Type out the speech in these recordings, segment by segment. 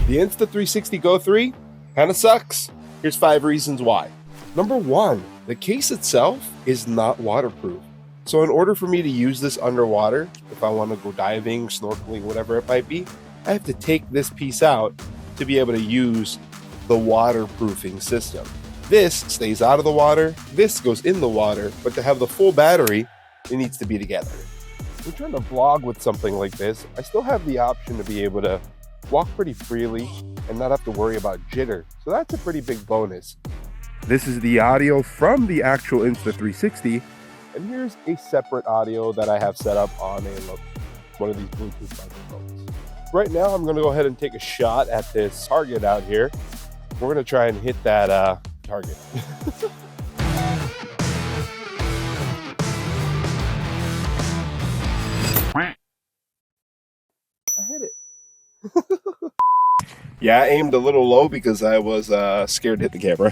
The Insta360 GO 3 kind of sucks. Here's 5 reasons why. Number 1, the case itself is not waterproof. So in order for me to use this underwater, if I want to go diving, snorkeling, whatever it might be, I have to take this piece out to be able to use the waterproofing system. This stays out of the water, this goes in the water, but to have the full battery, it needs to be together. When trying to vlog with something like this, I still have the option to be able to walk pretty freely and not have to worry about jitter. So that's a pretty big bonus. This is the audio from the actual Insta360, and here's a separate audio that I have set up on one of these Bluetooth microphones. Right now, I'm gonna go ahead and take a shot at this target out here. We're gonna try and hit that target. I hit it. Yeah, I aimed a little low because I was scared to hit the camera.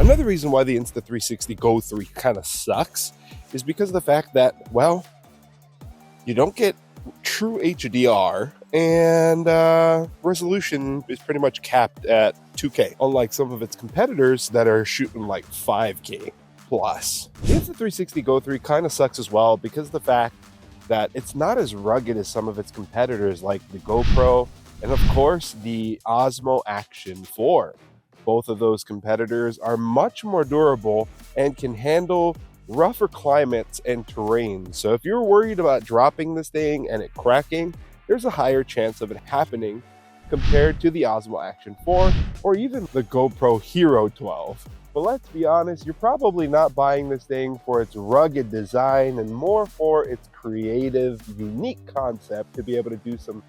Another reason why the Insta360 GO 3 kind of sucks is because of the fact that, well, you don't get true HDR, and resolution is pretty much capped at 2K, unlike some of its competitors that are shooting like 5K plus. The Insta360 GO 3 kind of sucks as well because of the fact that it's not as rugged as some of its competitors like the GoPro and of course the Osmo Action 4. Both of those competitors are much more durable and can handle rougher climates and terrain. So if you're worried about dropping this thing and it cracking, there's a higher chance of it happening compared to the Osmo Action 4 or even the GoPro Hero 12. But let's be honest, you're probably not buying this thing for its rugged design and more for its creative, unique concept to be able to do some,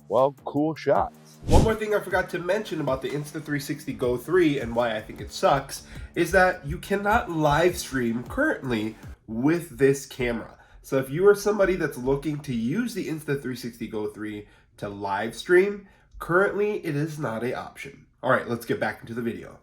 well, cool shots. One more thing I forgot to mention about the Insta360 GO 3 and why I think it sucks is that you cannot live stream currently with this camera. So if you are somebody that's looking to use the Insta360 GO 3 to live stream, currently it is not an option. All right, let's get back into the video.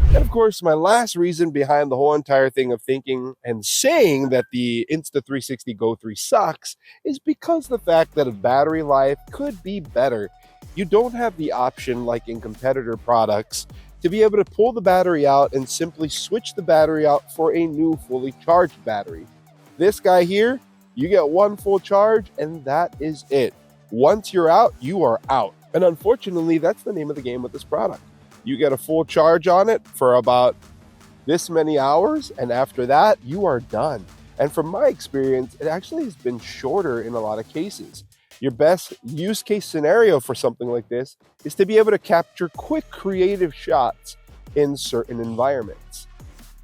And of course, my last reason behind the whole entire thing of thinking and saying that the Insta360 GO 3 sucks is because the fact that a battery life could be better. You don't have the option, like in competitor products, to be able to pull the battery out and simply switch the battery out for a new fully charged battery. This guy here, you get one full charge and that is it. Once you're out, you are out. And unfortunately, that's the name of the game with this product. You get a full charge on it for about this many hours, and after that, you are done. And from my experience, it actually has been shorter in a lot of cases. Your best use case scenario for something like this is to be able to capture quick creative shots in certain environments.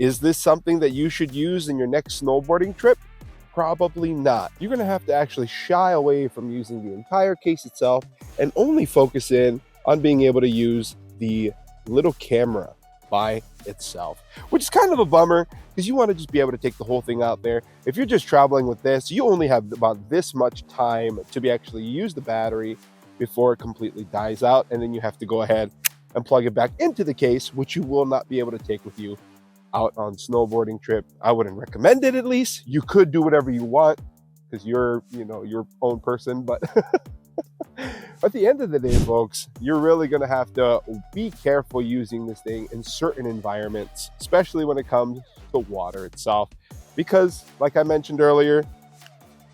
Is this something that you should use in your next snowboarding trip? Probably not. You're gonna have to actually shy away from using the entire case itself and only focus in on being able to use the little camera by itself, which is kind of a bummer because you want to just be able to take the whole thing out there. If you're just traveling with this, you only have about this much time to be actually use the battery before it completely dies out, and then you have to go ahead and plug it back into the case, which you will not be able to take with you out on snowboarding trip. I wouldn't recommend it. At least you could do whatever you want because you're your own person, but at the end of the day, folks, you're really going to have to be careful using this thing in certain environments, especially when it comes to water itself. Because, like I mentioned earlier,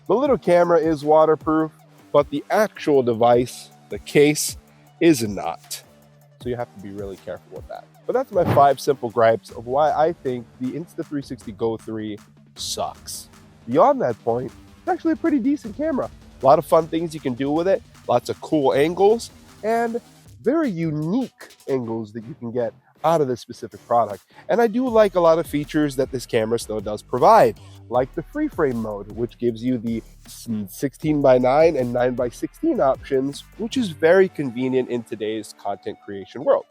the little camera is waterproof, but the actual device, the case, is not. So you have to be really careful with that. But that's my 5 simple gripes of why I think the Insta360 GO 3 sucks. Beyond that point, it's actually a pretty decent camera. A lot of fun things you can do with it, lots of cool angles, and very unique angles that you can get out of this specific product. And I do like a lot of features that this camera still does provide, like the free frame mode, which gives you the 16:9 and 9:16 options, which is very convenient in today's content creation world.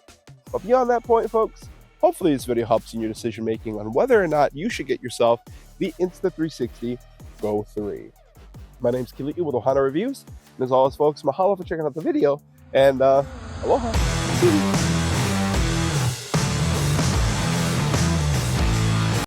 But beyond that point, folks, hopefully this video helps in your decision making on whether or not you should get yourself the Insta360 GO 3. My name's Keli'i with Ohana Reviews. And as always, folks, mahalo for checking out the video, and aloha.